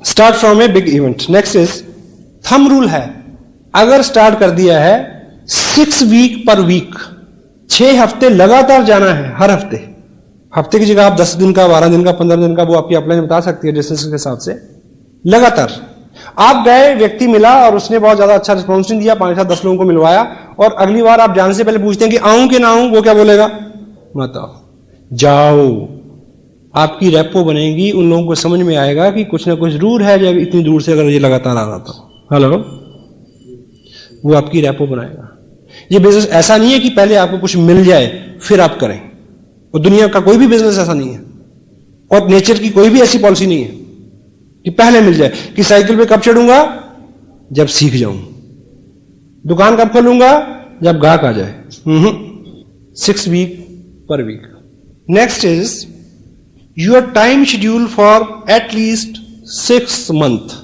Start from a big event. Next is thumb rule है, अगर start कर दिया है 6 वीक पर वीक, 6 हफ्ते लगातार जाना है, हर हफ्ते, हफ्ते की जगह आप 10 दिन का, 12 दिन का, 15 दिन का, वो आपकी अपलाइन बता सकती है डिस्टेंस के हिसाब से। लगातार आप गए, व्यक्ति मिला और उसने बहुत ज्यादा अच्छा रिस्पॉन्स नहीं दिया, 5-7-10 लोगों को मिलवाया, और अगली बार आप जाने से पहले पूछते हैं कि आऊं कि ना आऊं, वो क्या बोलेगा? मत आओ, जाओ। आपकी रेपो बनेगी, उन लोगों को समझ में आएगा कि कुछ ना कुछ जरूर है जब इतनी दूर से अगर ये लगातार आ रहा था। हेलो, वो आपकी रेपो बनाएगा। ये बिजनेस ऐसा नहीं है कि पहले आपको कुछ मिल जाए फिर आप करें, और दुनिया का कोई भी बिजनेस ऐसा नहीं है, और नेचर की कोई भी ऐसी पॉलिसी नहीं है कि पहले मिल जाए। कि साइकिल पे कब चढ़ूंगा? जब सीख जाऊं। दुकान कब खोलूंगा? जब ग्राहक आ जाए। 6 वीक पर week. Next is your time schedule for at least 6 month.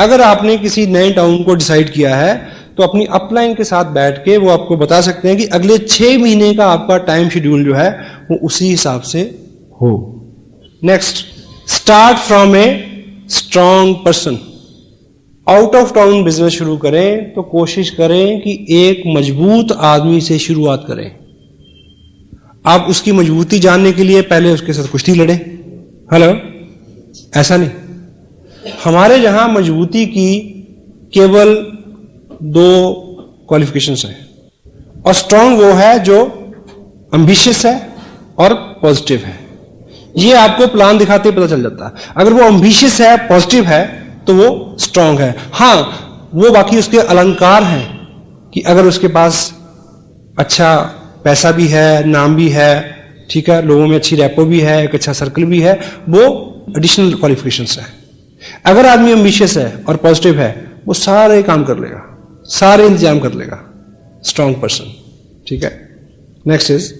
अगर आपने किसी नए टाउन को डिसाइड किया है तो अपनी अपलाइन के साथ बैठ के वो आपको बता सकते हैं कि अगले 6 महीने का आपका टाइम शेड्यूल जो है वो उसी हिसाब से हो। Next, start from a strong person. Out of town business शुरू करें तो कोशिश करें कि एक मजबूत आदमी से शुरुआत करें। आप उसकी मजबूती जानने के लिए पहले उसके साथ कुश्ती लड़ें। हेलो, ऐसा नहीं। हमारे यहां मजबूती की केवल 2 क्वालिफिकेशंस हैं, और स्ट्रॉन्ग वो है जो एम्बिशियस है और पॉजिटिव है। ये आपको प्लान दिखाते ही पता चल जाता है। अगर वो एम्बिशियस है, पॉजिटिव है, तो वो स्ट्रॉन्ग है। हां, वो बाकी उसके अलंकार हैं कि अगर उसके पास अच्छा पैसा भी है, नाम भी है, ठीक है, लोगों में अच्छी रैपो भी है, एक अच्छा सर्कल भी है, वो एडिशनल क्वालिफिकेशंस है। अगर आदमी एम्बिशियस है और पॉजिटिव है, वो सारे काम कर लेगा, सारे इंतजाम कर लेगा। स्ट्रॉन्ग पर्सन, ठीक है। Next is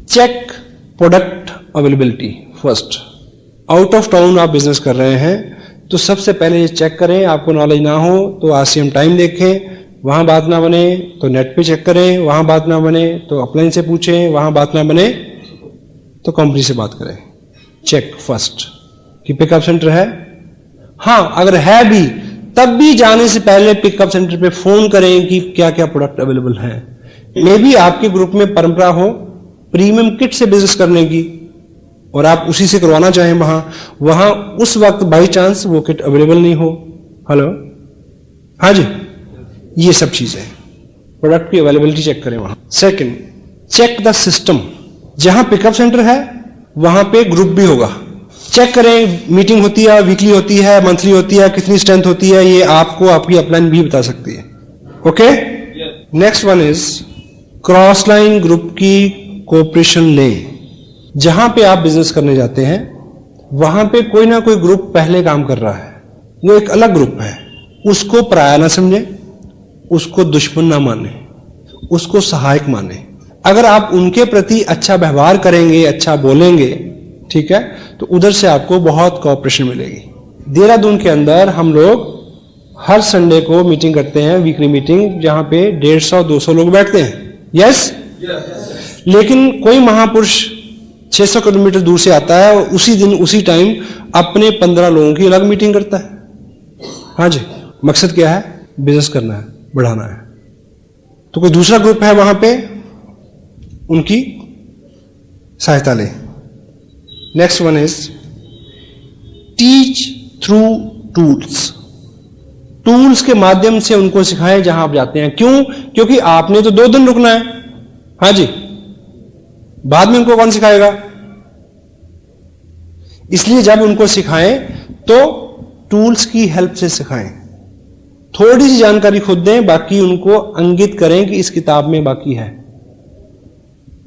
check product availability first. Out of town आप बिजनेस कर रहे हैं तो सबसे पहले ये चेक करें, आपको नॉलेज ना हो तो आरसीएम टाइम देखें, वहां बात ना बने तो नेट पे चेक करें, वहां बात ना बने तो अपलाइन से पूछें, वहां बात ना बने तो कंपनी से बात करें। चेक फर्स्ट कि पिकअप सेंटर है। हां, अगर है भी तब भी जाने से पहले पिकअप सेंटर पे फोन करें कि क्या क्या प्रोडक्ट अवेलेबल है। मे बी आपके ग्रुप में परंपरा हो प्रीमियम किट से बिजनेस करने की और आप उसी से करवाना चाहें, वहां उस वक्त बाई चांस वो किट अवेलेबल नहीं हो। हेलो, हाँ जी, ये सब चीजें प्रोडक्ट की अवेलेबिलिटी चेक करें वहां। Second, check the system. जहां पिकअप सेंटर है वहां पे ग्रुप भी होगा, चेक करें। मीटिंग होती है, वीकली होती है, मंथली होती है, कितनी स्ट्रेंथ होती है, ये आपको आपकी अपलाइन भी बता सकती है। Okay, next one is cross line group की कोऑपरेशन लें। जहां पे आप बिजनेस करने जाते हैं वहां पे कोई ना कोई ग्रुप पहले काम कर रहा है, वो एक अलग ग्रुप है, उसको पराया ना समझे, उसको दुश्मन ना माने, उसको सहायक माने। अगर आप उनके प्रति अच्छा व्यवहार करेंगे, अच्छा बोलेंगे, ठीक है, तो उधर से आपको बहुत कोऑपरेशन मिलेगी। देहरादून के अंदर हम लोग हर संडे को मीटिंग करते हैं, वीकली मीटिंग, जहां पे 150-200 लोग बैठते हैं। यस, लेकिन कोई महापुरुष 600 किलोमीटर दूर से आता है और उसी दिन उसी टाइम अपने 15 लोगों की अलग मीटिंग करता है। हाँ जी, मकसद क्या है? बिजनेस करना है, बढ़ाना है। तो कोई दूसरा ग्रुप है वहां पे, उनकी सहायता लें। Next one is teach through tools. Tools के माध्यम से उनको सिखाएं जहां आप जाते हैं। क्यों? क्योंकि आपने तो 2 दिन रुकना है। हाँ जी, बाद में उनको कौन सिखाएगा? इसलिए जब उनको सिखाएं तो टूल्स की हेल्प से सिखाएं। थोड़ी सी जानकारी खुद दें, बाकी उनको अंकित करें कि इस किताब में बाकी है,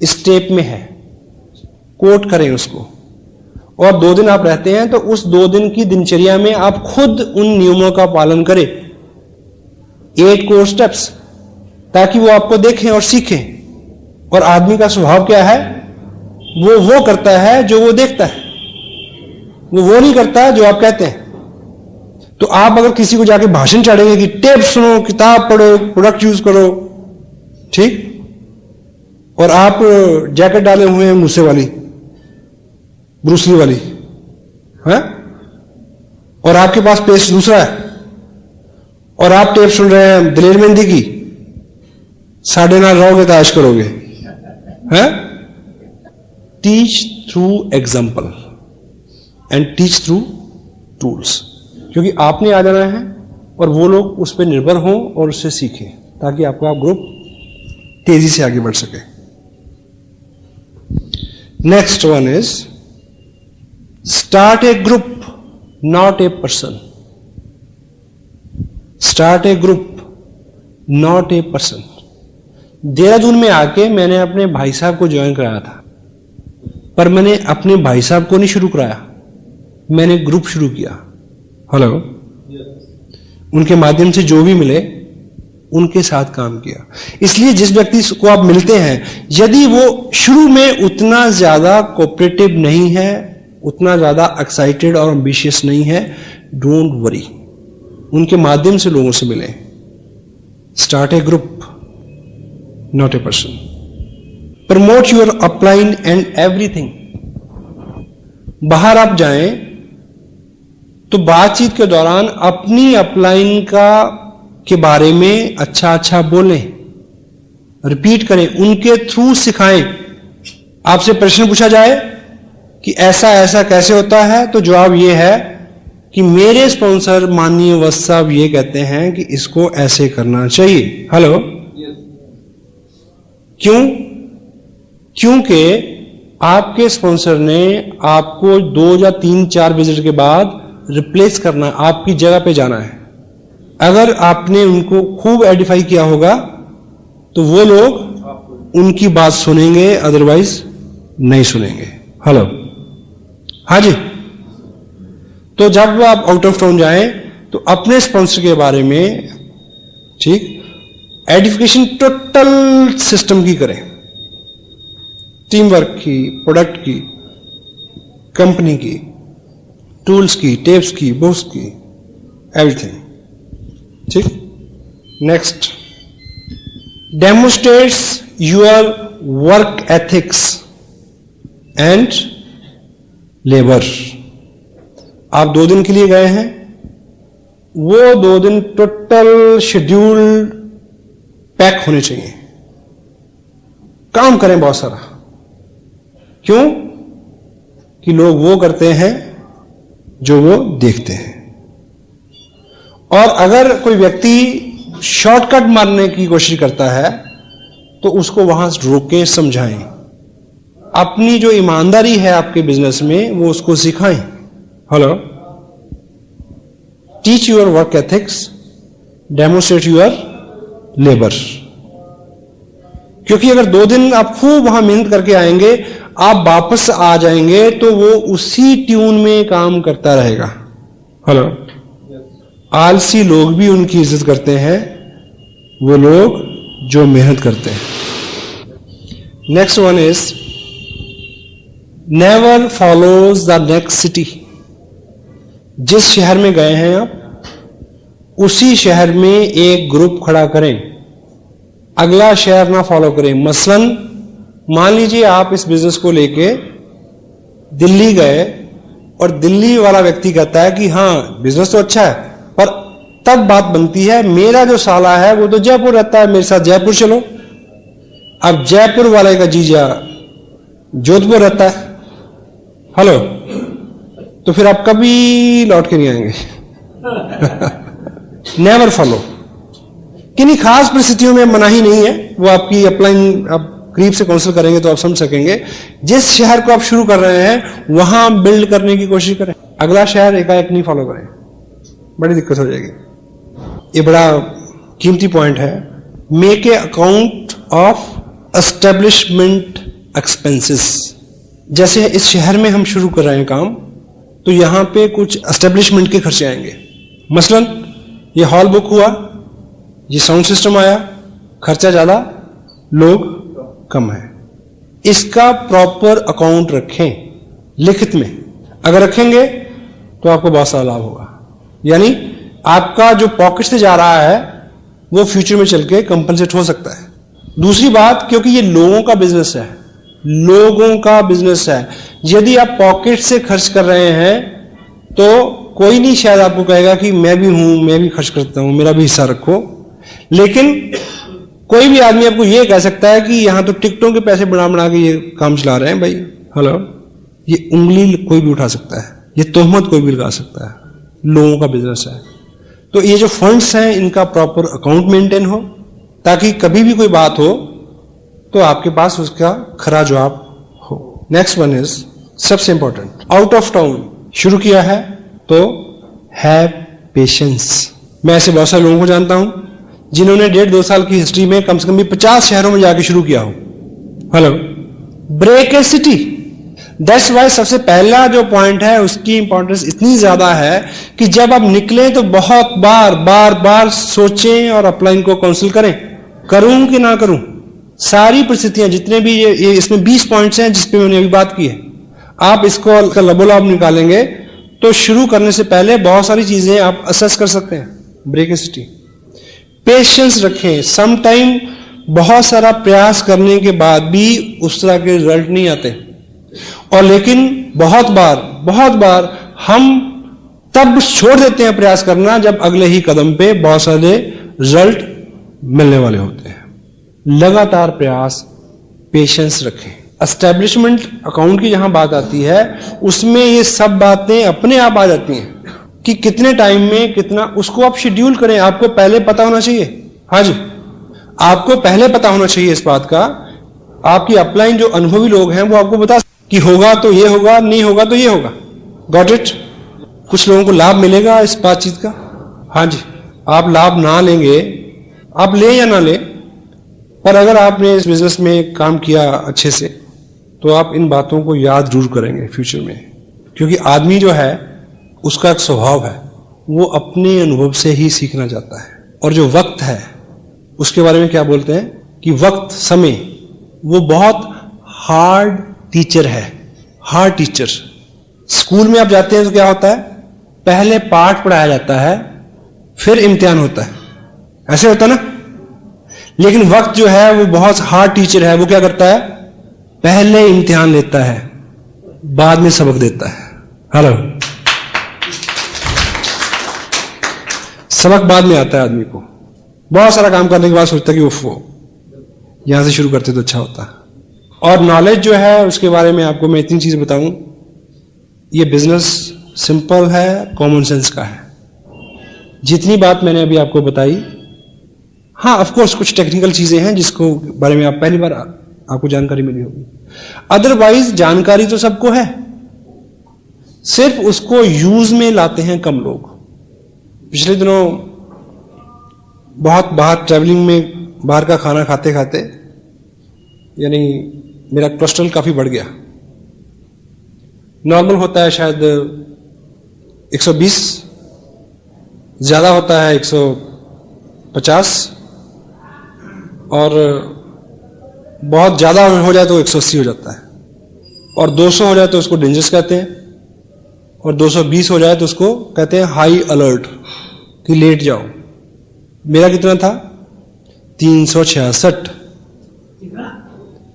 इस टेप में है, कोट करें उसको। और 2 दिन आप रहते हैं तो उस 2 दिन की दिनचर्या में आप खुद उन नियमों का पालन करें, 8 कोर स्टेप्स, ताकि वो आपको देखें और सीखें। और आदमी का स्वभाव क्या है? वो करता है जो वो देखता है, वो नहीं करता जो आप कहते हैं। तो आप अगर किसी को जाके भाषण चढ़ेंगे कि टेप सुनो, किताब पढ़ो, प्रोडक्ट यूज करो, ठीक, और आप जैकेट डाले हुए हैं मूसे वाली, ब्रूसली वाली, है, और आपके पास पेस्ट दूसरा है, और आप टेप सुन रहे हैं दिलेर मेहंदी की, साढ़े नाल रहोगे तो ऐश करोगे, हैं? Teach through example and teach through tools, क्योंकि आपने आ जाना है और वो लोग उस पर निर्भर हों और उससे सीखें, ताकि आपका ग्रुप तेजी से आगे बढ़ सके। Next one is start A group, not a person. Start A group, not a person. Dehradun में आके मैंने अपने भाई साहब को ज्वाइन कराया था, पर मैंने अपने भाई साहब को नहीं शुरू कराया, मैंने ग्रुप शुरू किया। हेलो, उनके माध्यम से जो भी मिले उनके साथ काम किया। इसलिए जिस व्यक्ति को आप मिलते हैं, यदि वो शुरू में उतना ज्यादा कोऑपरेटिव नहीं है, उतना ज्यादा एक्साइटेड और एम्बिशियस नहीं है, डोंट वरी, उनके माध्यम से लोगों से मिले। Start A group, not a person. Promote your upline and everything. बाहर आप जाएं तो बातचीत के दौरान अपनी अपलाइन के बारे में अच्छा अच्छा बोलें, रिपीट करें, उनके थ्रू सिखाएं। आपसे प्रश्न पूछा जाए कि ऐसा ऐसा कैसे होता है, तो जवाब यह है कि मेरे स्पॉन्सर माननीय वत्स साहब ये कहते हैं कि इसको ऐसे करना चाहिए। हेलो, क्यों? क्योंकि आपके स्पॉन्सर ने आपको 2 या 3-4 विजिट के बाद रिप्लेस करना, आपकी जगह पे जाना है। अगर आपने उनको खूब एडिफाई किया होगा तो वो लोग उनकी बात सुनेंगे, अदरवाइज नहीं सुनेंगे। हेलो, हाँ जी। तो जब आप आउट ऑफ टाउन जाएं तो अपने स्पॉन्सर के बारे में, ठीक, एडिफिकेशन टोटल सिस्टम की करें, टीम वर्क की, प्रोडक्ट की, कंपनी की, टूल्स की, टेप्स की, बुक्स की, एवरीथिंग। ठीक। Next, demonstrates your work ethics and labour. आप 2 दिन के लिए गए हैं, वो 2 दिन टोटल शेड्यूल पैक होने चाहिए, काम करें बहुत सारा। क्यों? कि लोग वो करते हैं जो वो देखते हैं। और अगर कोई व्यक्ति शॉर्टकट मारने की कोशिश करता है तो उसको वहां रोकें, समझाएं। अपनी जो ईमानदारी है आपके बिजनेस में वो उसको सिखाएं। Hello, teach your work ethics, demonstrate your labour. क्योंकि अगर 2 दिन आप खूब वहां मेहनत करके आएंगे, आप वापस आ जाएंगे तो वो उसी ट्यून में काम करता रहेगा। हेलो, आलसी लोग भी उनकी इज्जत करते हैं, वो लोग जो मेहनत करते हैं। Next one is never follows the next city. जिस शहर में गए हैं आप, उसी शहर में एक ग्रुप खड़ा करें, अगला शहर ना फॉलो करें। मसलन मान लीजिए आप इस बिजनेस को लेके दिल्ली गए और दिल्ली वाला व्यक्ति कहता है कि हाँ बिजनेस तो अच्छा है, पर तब बात बनती है मेरा जो साला है वो तो जयपुर रहता है, मेरे साथ जयपुर चलो। अब जयपुर वाले का जीजा जोधपुर रहता है। हेलो, तो फिर आप कभी लौट के नहीं आएंगे। Never follow. किन्हीं खास परिस्थितियों में मनाही नहीं है, वो आपकी अपलाइन आप करीब से काउंसिल करेंगे तो आप समझ सकेंगे। जिस शहर को आप शुरू कर रहे हैं वहां बिल्ड करने की कोशिश करें, अगला शहर एकाएक नहीं फॉलो करें, बड़ी दिक्कत हो जाएगी। ये बड़ा कीमती पॉइंट है। Make a account of establishment expenses. जैसे इस शहर में हम शुरू कर रहे हैं काम, तो यहां पे कुछ एस्टेब्लिशमेंट के खर्चे आएंगे। मसलन ये हॉल बुक हुआ, ये साउंड सिस्टम आया, खर्चा ज्यादा, लोग कम है। इसका प्रॉपर अकाउंट रखें लिखित में। अगर रखेंगे तो आपको बहुत सारा लाभ होगा। यानी आपका जो पॉकेट से जा रहा है वो फ्यूचर में चल के कंपनसेट हो सकता है। दूसरी बात, क्योंकि ये लोगों का बिजनेस है, लोगों का बिजनेस है, यदि आप पॉकेट से खर्च कर रहे हैं तो कोई नहीं शायद आपको कहेगा कि मैं भी हूं, मैं भी खर्च करता हूं, मेरा भी हिस्सा रखो। लेकिन कोई भी आदमी आपको ये कह सकता है कि यहां तो टिकटों के पैसे बना बना के ये काम चला रहे हैं भाई। हेलो, ये उंगली कोई भी उठा सकता है, ये तोहमत कोई भी लगा सकता है, लोगों का बिजनेस है। तो ये जो फंड्स हैं इनका प्रॉपर अकाउंट मेंटेन हो, ताकि कभी भी कोई बात हो तो आपके पास उसका खरा जवाब हो। नेक्स्ट वन इज सबसे इंपॉर्टेंट, आउट ऑफ टाउन शुरू किया है तो हैव पेशेंस। मैं ऐसे बहुत सारे लोगों को जानता हूं जिन्होंने 1.5-2 साल की हिस्ट्री में कम से कम भी 50 शहरों में जाके शुरू किया हो। Hello, break a city. That's why सबसे पहला जो पॉइंट है उसकी इंपॉर्टेंस इतनी ज्यादा है कि जब आप निकले तो बहुत बार बार बार सोचें और अपलाइन को काउंसिल करें, करूं कि ना करूं। सारी परिस्थितियां जितने भी ये इसमें 20 पॉइंट्स हैं जिस पे मैंने अभी बात की है, आप इसको लबोलाब निकालेंगे तो शुरू करने से पहले बहुत सारी चीजें आप असेस कर सकते हैं। ब्रेक ए सिटी, पेशेंस रखें। सम टाइम बहुत सारा प्रयास करने के बाद भी उस तरह के रिजल्ट नहीं आते, और लेकिन बहुत बार हम तब छोड़ देते हैं प्रयास करना जब अगले ही कदम पे बहुत सारे रिजल्ट मिलने वाले होते हैं। लगातार प्रयास, पेशेंस रखें। एस्टेब्लिशमेंट अकाउंट की जहां बात आती है उसमें ये सब बातें अपने आप आ जाती हैं कि कितने टाइम में कितना, उसको आप शेड्यूल करें। आपको पहले पता होना चाहिए। हाँ जी, आपको पहले पता होना चाहिए इस बात का। आपकी अपलाइन जो अनुभवी लोग हैं वो आपको बता कि होगा तो ये होगा, नहीं होगा तो ये होगा। Got it? कुछ लोगों को लाभ मिलेगा इस बातचीत का। हाँ जी, आप लाभ ना लेंगे, आप ले या ना ले, पर अगर आपने इस बिजनेस में काम किया अच्छे से तो आप इन बातों को याद जरूर करेंगे फ्यूचर में। क्योंकि आदमी जो है उसका एक स्वभाव है, वो अपने अनुभव से ही सीखना चाहता है। और जो वक्त है उसके बारे में क्या बोलते हैं कि वक्त, समय, वो बहुत हार्ड टीचर है। Hard teacher. स्कूल में आप जाते हैं तो क्या होता है, पहले पाठ पढ़ाया जाता है फिर इम्तिहान होता है, ऐसे होता ना। लेकिन वक्त जो है वो बहुत हार्ड टीचर है। वो क्या करता है, पहले इम्तिहान लेता है बाद में सबक देता है। हेलो, सबक बाद में आता है आदमी को। बहुत सारा काम करने के बाद सोचता है कि उफ, यहां से शुरू करते तो अच्छा होता। और नॉलेज जो है उसके बारे में आपको मैं इतनी चीज बताऊं, ये बिजनेस सिंपल है, कॉमन सेंस का है। जितनी बात मैंने अभी आपको बताई, हाँ ऑफ कोर्स कुछ टेक्निकल चीजें हैं जिसको बारे में आप पहली बार आपको जानकारी मिली होगी, अदरवाइज जानकारी तो सबको है, सिर्फ उसको यूज में लाते हैं कम लोग। पिछले दिनों बहुत बाहर ट्रैवलिंग में बाहर का खाना खाते खाते यानी मेरा कोलेस्ट्रॉल काफी बढ़ गया। नॉर्मल होता है शायद 120, ज्यादा होता है 150, और बहुत ज्यादा हो जाए तो 180 हो जाता है, और 200 हो जाए तो उसको डेंजरस कहते हैं, और 220 हो जाए तो उसको कहते हैं हाई अलर्ट कि लेट जाओ। मेरा कितना था, 366,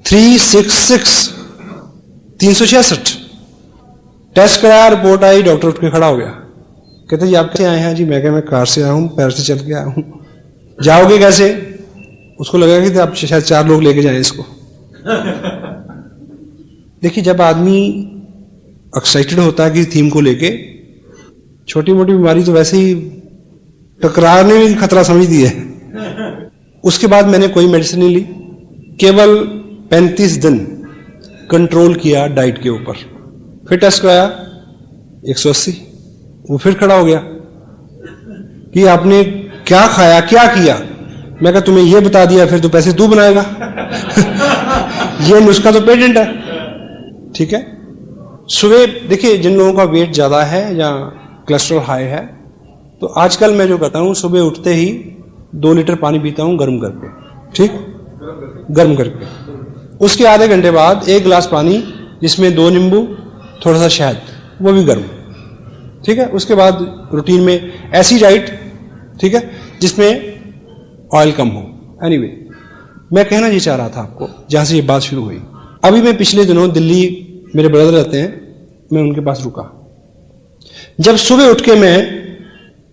366 टेस्ट कराया, रिपोर्ट आई, डॉक्टर उठ के खड़ा हो गया, कहते जी आप कैसे आए हैं? जी मैं कहा मैं कार से आया हूं, पैर से चल के आया हूं। जाओगे कैसे? उसको लगा कि आप शायद 4 लोग लेके जाएं इसको। देखिए, जब आदमी एक्साइटेड होता है कि थीम को लेके, छोटी मोटी बीमारी तो वैसे ही टकराने में खतरा समझ दी है। उसके बाद मैंने कोई मेडिसिन नहीं ली, केवल 35 दिन कंट्रोल किया डाइट के ऊपर। फिर टेस्ट कराया 180, वो फिर खड़ा हो गया कि आपने क्या खाया क्या किया। मैं कहा तुम्हें ये बता दिया, फिर तो पैसे तू बनाएगा। ये नुस्खा तो पेटेंट है, ठीक है। सुबह देखिए, जिन लोगों का वेट ज्यादा है या कोलेस्ट्रॉल हाई है, तो आजकल मैं जो करता हूं, सुबह उठते ही 2 लीटर पानी पीता हूं गर्म करके, ठीक, गर्म करके। उसके आधे घंटे बाद 1 गिलास पानी जिसमें 2 नींबू, थोड़ा सा शहद, वो भी गर्म, ठीक है। उसके बाद रूटीन में ऐसी डाइट, ठीक है, जिसमें ऑयल कम हो। एनीवे, मैं कहना ये चाह रहा था आपको, जहां से ये बात शुरू हुई। अभी मैं पिछले दिनों दिल्ली, मेरे ब्रदर रहते हैं, मैं उनके पास रुका। जब सुबह उठ के मैं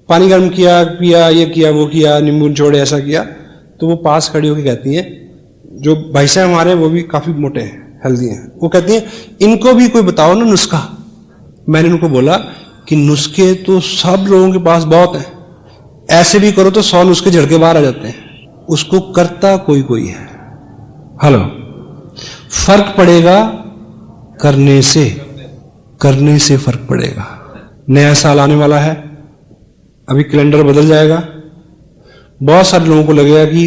पानी गर्म किया, पिया, ये किया, वो किया, नींबू निचोड़े, ऐसा किया, तो वो पास खड़ी होकर कहती हैं, जो भाई साहब हमारे वो भी काफी मोटे हैं, हेल्दी हैं, वो कहती हैं इनको भी कोई बताओ ना नुस्खा। मैंने उनको बोला कि नुस्खे तो सब लोगों के पास बहुत हैं, ऐसे भी करो तो 100 नुस्खे झड़के बाहर आ जाते हैं, उसको करता कोई कोई है। हेलो, फर्क पड़ेगा करने से फर्क पड़ेगा। नया साल आने वाला है, अभी कैलेंडर बदल जाएगा। बहुत सारे लोगों को लगेगा कि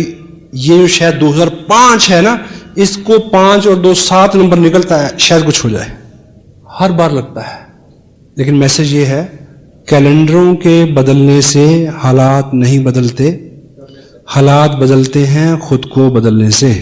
ये जो शायद 2005 है ना, इसको 5 और 2 7 नंबर निकलता है, शायद कुछ हो जाए। हर बार लगता है, लेकिन मैसेज ये है, कैलेंडरों के बदलने से हालात नहीं बदलते, हालात बदलते हैं खुद को बदलने से।